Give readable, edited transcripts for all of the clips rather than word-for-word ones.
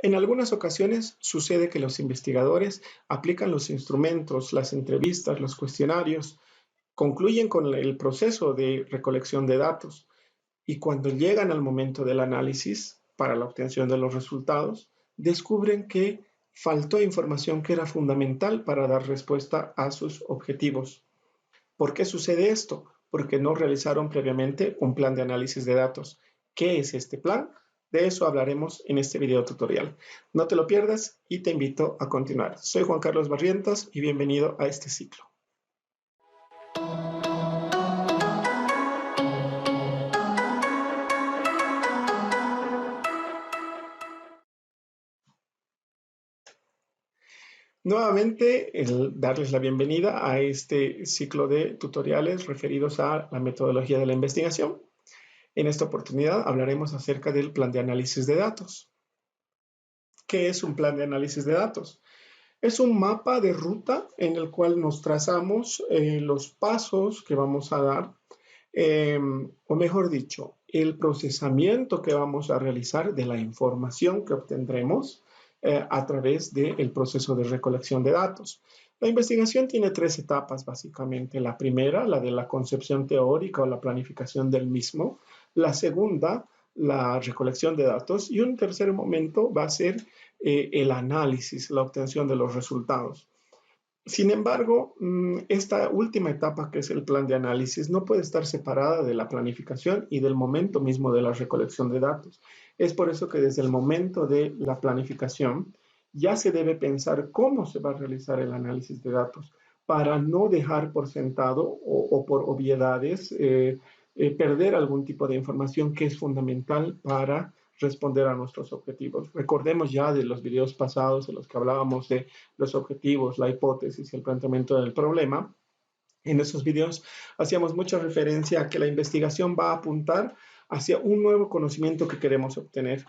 En algunas ocasiones sucede que los investigadores aplican los instrumentos, las entrevistas, los cuestionarios, concluyen con el proceso de recolección de datos y cuando llegan al momento del análisis para la obtención de los resultados, descubren que faltó información que era fundamental para dar respuesta a sus objetivos. ¿Por qué sucede esto? Porque no realizaron previamente un plan de análisis de datos. ¿Qué es este plan? De eso hablaremos en este video tutorial. No te lo pierdas y te invito a continuar. Soy Juan Carlos Barrientos y bienvenido a este ciclo. Nuevamente, darles la bienvenida a este ciclo de tutoriales referidos a la metodología de la investigación. En esta oportunidad hablaremos acerca del plan de análisis de datos. ¿Qué es un plan de análisis de datos? Es un mapa de ruta en el cual nos trazamos los pasos que vamos a dar, o mejor dicho, el procesamiento que vamos a realizar de la información que obtendremos a través del proceso de recolección de datos. La investigación tiene tres etapas básicamente. La primera, la de la concepción teórica o la planificación del mismo. La segunda, la recolección de datos. Y un tercer momento va a ser el análisis, la obtención de los resultados. Sin embargo, esta última etapa, que es el plan de análisis, no puede estar separada de la planificación y del momento mismo de la recolección de datos. Es por eso que desde el momento de la planificación ya se debe pensar cómo se va a realizar el análisis de datos para no dejar por sentado o por obviedades perder algún tipo de información que es fundamental para responder a nuestros objetivos. Recordemos ya de los videos pasados en los que hablábamos de los objetivos, la hipótesis y el planteamiento del problema. En esos videos hacíamos mucha referencia a que la investigación va a apuntar hacia un nuevo conocimiento que queremos obtener,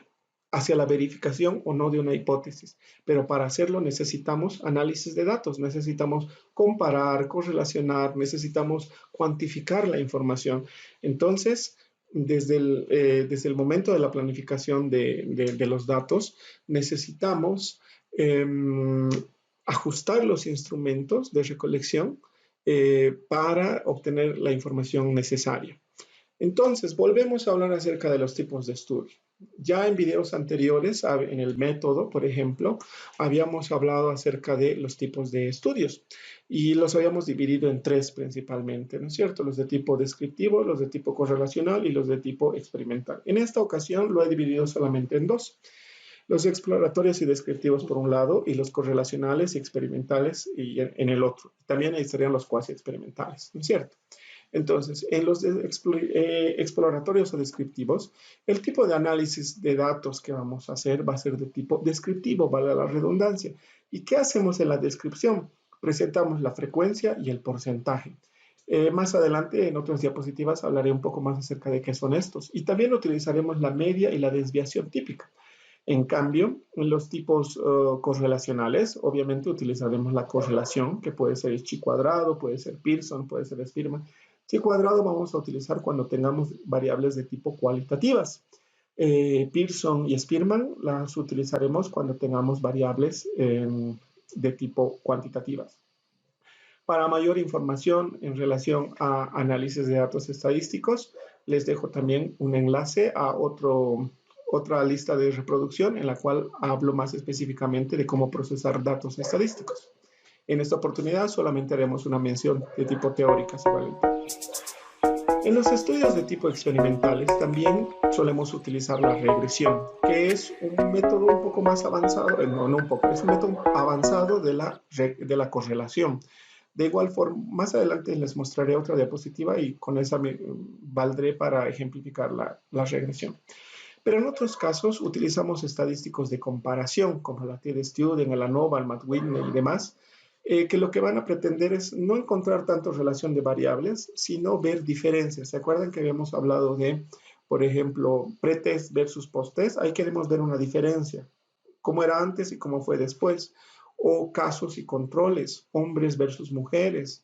hacia la verificación o no de una hipótesis. Pero para hacerlo necesitamos análisis de datos, necesitamos comparar, correlacionar, necesitamos cuantificar la información. Entonces, desde el momento de la planificación de los datos, necesitamos ajustar los instrumentos de recolección para obtener la información necesaria. Entonces, volvemos a hablar acerca de los tipos de estudio. Ya en videos anteriores, en el método, por ejemplo, habíamos hablado acerca de los tipos de estudios y los habíamos dividido en tres principalmente, ¿no es cierto? Los de tipo descriptivo, los de tipo correlacional y los de tipo experimental. En esta ocasión lo he dividido solamente en dos. Los exploratorios y descriptivos por un lado y los correlacionales y experimentales en el otro. También ahí estarían los cuasi experimentales, ¿no es cierto? Entonces, en los exploratorios o descriptivos, el tipo de análisis de datos que vamos a hacer va a ser de tipo descriptivo, vale la redundancia. ¿Y qué hacemos en la descripción? Presentamos la frecuencia y el porcentaje. Más adelante, en otras diapositivas, hablaré un poco más acerca de qué son estos. Y también utilizaremos la media y la desviación típica. En cambio, en los tipos correlacionales, obviamente utilizaremos la correlación, que puede ser chi cuadrado, puede ser Pearson, puede ser Spearman. Chi cuadrado vamos a utilizar cuando tengamos variables de tipo cualitativas. Pearson y Spearman las utilizaremos cuando tengamos variables de tipo cuantitativas. Para mayor información en relación a análisis de datos estadísticos, les dejo también un enlace a otra lista de reproducción en la cual hablo más específicamente de cómo procesar datos estadísticos. En esta oportunidad solamente haremos una mención de tipo teórica. En los estudios de tipo experimentales también solemos utilizar la regresión, que es un método un poco más avanzado, es un método avanzado de la correlación. De igual forma, más adelante les mostraré otra diapositiva y con esa me valdré para ejemplificar la regresión. Pero en otros casos utilizamos estadísticos de comparación, como la TD-Student, el ANOVA, el Matt Whitney y demás, que lo que van a pretender es no encontrar tanto relación de variables, sino ver diferencias. ¿Se acuerdan que habíamos hablado de, por ejemplo, pretest versus posttest? Ahí queremos ver una diferencia, cómo era antes y cómo fue después. O casos y controles, hombres versus mujeres,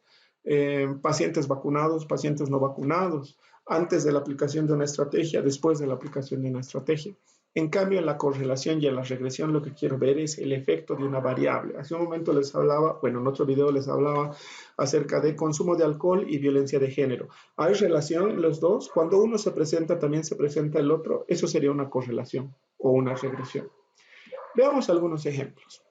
pacientes vacunados, pacientes no vacunados, antes de la aplicación de una estrategia, después de la aplicación de una estrategia. En cambio, en la correlación y en la regresión lo que quiero ver es el efecto de una variable. Hace un momento les hablaba, bueno, en otro video les hablaba acerca de consumo de alcohol y violencia de género. ¿Hay relación los dos? Cuando uno se presenta, también se presenta el otro. Eso sería una correlación o una regresión. Veamos algunos ejemplos.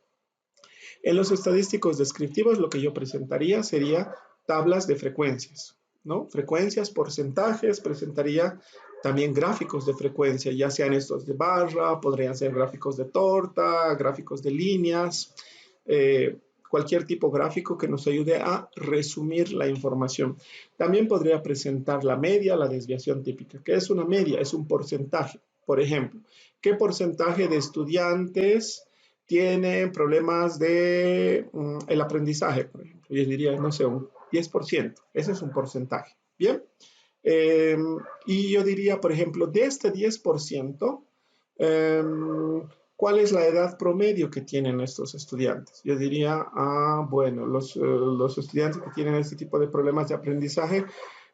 En los estadísticos descriptivos lo que yo presentaría sería tablas de frecuencias, ¿no? Frecuencias, porcentajes, presentaría también gráficos de frecuencia, ya sean estos de barra, podrían ser gráficos de torta, gráficos de líneas, cualquier tipo gráfico que nos ayude a resumir la información. También podría presentar la media, la desviación típica. ¿Qué es una media? Es un porcentaje. Por ejemplo, ¿qué porcentaje de estudiantes tienen problemas de el aprendizaje, por ejemplo? Yo diría, no sé, un 10%. Ese es un porcentaje. Bien. Y yo diría, por ejemplo, de este 10%, ¿cuál es la edad promedio que tienen estos estudiantes? Yo diría, bueno, los estudiantes que tienen este tipo de problemas de aprendizaje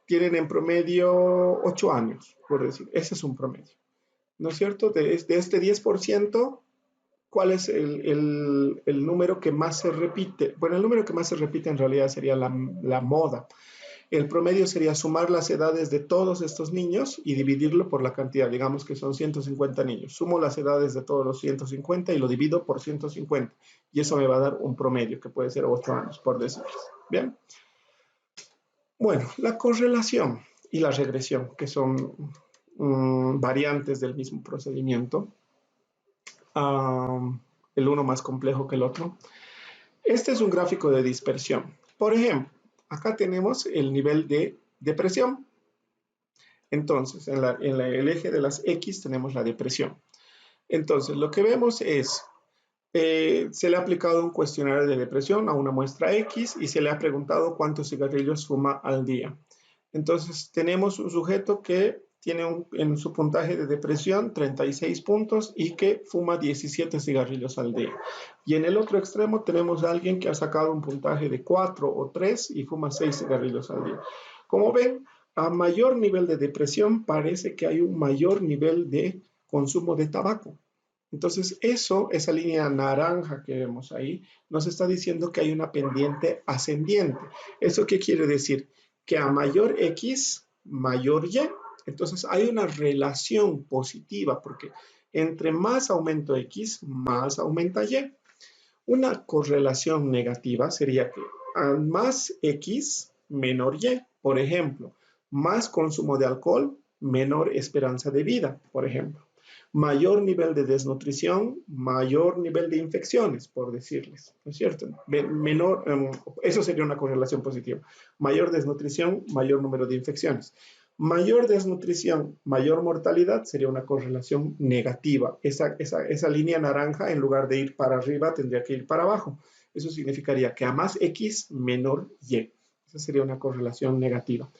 tienen en promedio 8 años, por decir. Ese es un promedio, ¿no es cierto? De este 10%, ¿cuál es el número que más se repite? Bueno, el número que más se repite en realidad sería la moda. El promedio sería sumar las edades de todos estos niños y dividirlo por la cantidad. Digamos que son 150 niños. Sumo las edades de todos los 150 y lo divido por 150. Y eso me va a dar un promedio, que puede ser 8 años, por decirles. Bien. Bueno, la correlación y la regresión, que son variantes del mismo procedimiento. El uno más complejo que el otro. Este es un gráfico de dispersión. Por ejemplo, acá tenemos el nivel de depresión. Entonces, en el eje de las X tenemos la depresión. Entonces, lo que vemos es, se le ha aplicado un cuestionario de depresión a una muestra X y se le ha preguntado cuántos cigarrillos fuma al día. Entonces, tenemos un sujeto que tiene en su puntaje de depresión 36 puntos y que fuma 17 cigarrillos al día. Y en el otro extremo tenemos a alguien que ha sacado un puntaje de 4 o 3 y fuma 6 cigarrillos al día. Como ven, a mayor nivel de depresión parece que hay un mayor nivel de consumo de tabaco. Entonces, esa línea naranja que vemos ahí, nos está diciendo que hay una pendiente ascendiente. ¿Eso qué quiere decir? Que a mayor X, mayor Y. Entonces, hay una relación positiva, porque entre más aumento X, más aumenta Y. Una correlación negativa sería que a más X, menor Y. Por ejemplo, más consumo de alcohol, menor esperanza de vida, por ejemplo. Mayor nivel de desnutrición, mayor nivel de infecciones, por decirles, ¿no es cierto? Eso sería una correlación positiva. Mayor desnutrición, mayor número de infecciones. Mayor desnutrición, mayor mortalidad sería una correlación negativa. Esa línea naranja, en lugar de ir para arriba, tendría que ir para abajo. Eso significaría que a más X, menor Y. Esa sería una correlación negativa.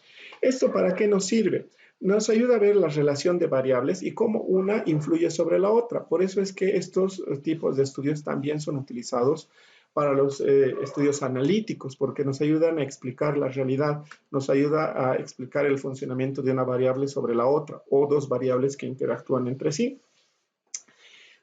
¿Esto para qué nos sirve? Nos ayuda a ver la relación de variables y cómo una influye sobre la otra. Por eso es que estos tipos de estudios también son utilizados para los estudios analíticos, porque nos ayudan a explicar la realidad, nos ayuda a explicar el funcionamiento de una variable sobre la otra o dos variables que interactúan entre sí.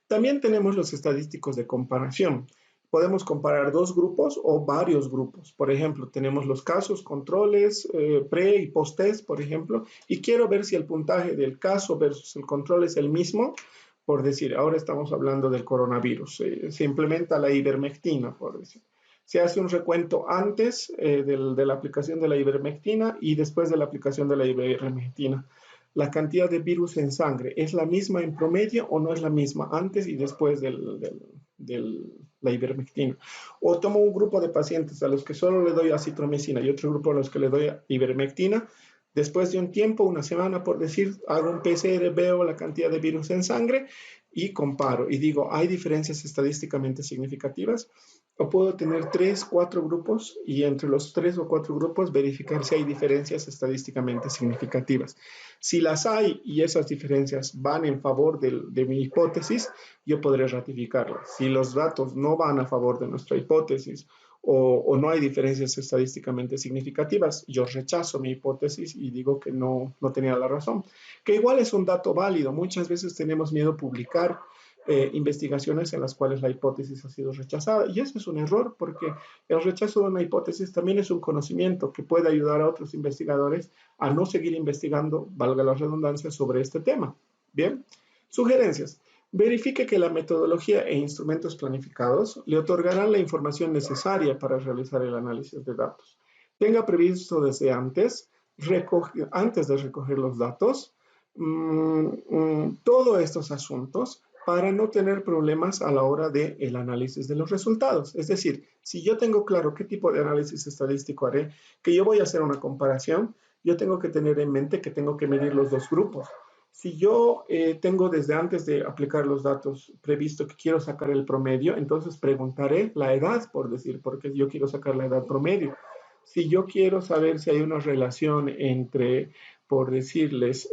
También tenemos los estadísticos de comparación. Podemos comparar dos grupos o varios grupos. Por ejemplo, tenemos los casos, controles, pre y post test, por ejemplo, y quiero ver si el puntaje del caso versus el control es el mismo. Por decir, ahora estamos hablando del coronavirus. Se implementa la ivermectina, por decir. Se hace un recuento antes de la aplicación de la ivermectina y después de la aplicación de la ivermectina. La cantidad de virus en sangre, ¿es la misma en promedio o no es la misma antes y después de la ivermectina? O tomo un grupo de pacientes a los que solo le doy acitromicina y otro grupo a los que le doy ivermectina. Después de un tiempo, una semana por decir, hago un PCR, veo la cantidad de virus en sangre y comparo y digo, ¿hay diferencias estadísticamente significativas? O puedo tener 3, 4 grupos y entre los 3 o 4 grupos verificar si hay diferencias estadísticamente significativas. Si las hay y esas diferencias van en favor de mi hipótesis, yo podré ratificarlas. Si los datos no van a favor de nuestra hipótesis o no hay diferencias estadísticamente significativas. Yo rechazo mi hipótesis y digo que no tenía la razón. Que igual es un dato válido. Muchas veces tenemos miedo a publicar investigaciones en las cuales la hipótesis ha sido rechazada. Y eso es un error porque el rechazo de una hipótesis también es un conocimiento que puede ayudar a otros investigadores a no seguir investigando, valga la redundancia, sobre este tema. Bien, sugerencias. Verifique que la metodología e instrumentos planificados le otorgarán la información necesaria para realizar el análisis de datos. Tenga previsto desde antes de recoger los datos, todos estos asuntos para no tener problemas a la hora del análisis de los resultados. Es decir, si yo tengo claro qué tipo de análisis estadístico haré, que yo voy a hacer una comparación, yo tengo que tener en mente que tengo que medir los dos grupos. Si yo tengo desde antes de aplicar los datos previsto que quiero sacar el promedio, entonces preguntaré la edad, por decir, porque yo quiero sacar la edad promedio. Si yo quiero saber si hay una relación entre, por decirles,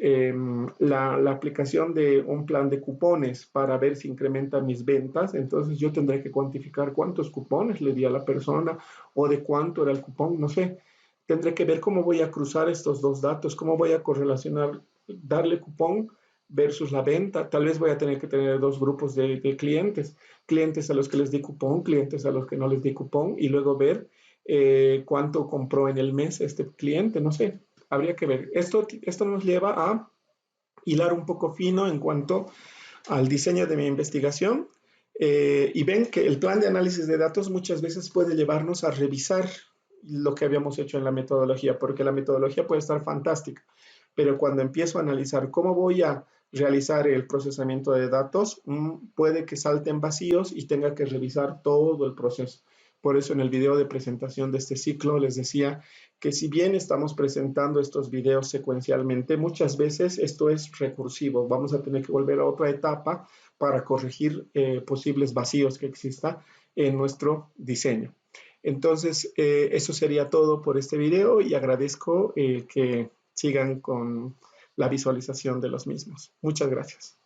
la aplicación de un plan de cupones para ver si incrementa mis ventas, entonces yo tendré que cuantificar cuántos cupones le di a la persona o de cuánto era el cupón, no sé. Tendré que ver cómo voy a cruzar estos dos datos, cómo voy a correlacionar darle cupón versus la venta. Tal vez voy a tener que tener dos grupos de clientes, clientes a los que les di cupón, clientes a los que no les di cupón y luego ver cuánto compró en el mes este cliente, no sé, habría que ver. Esto nos lleva a hilar un poco fino en cuanto al diseño de mi investigación y ven que el plan de análisis de datos muchas veces puede llevarnos a revisar lo que habíamos hecho en la metodología, porque la metodología puede estar fantástica, pero cuando empiezo a analizar cómo voy a realizar el procesamiento de datos, puede que salten vacíos y tenga que revisar todo el proceso. Por eso en el video de presentación de este ciclo les decía que si bien estamos presentando estos videos secuencialmente, muchas veces esto es recursivo. Vamos a tener que volver a otra etapa para corregir posibles vacíos que exista en nuestro diseño. Entonces, eso sería todo por este video y agradezco que sigan con la visualización de los mismos. Muchas gracias.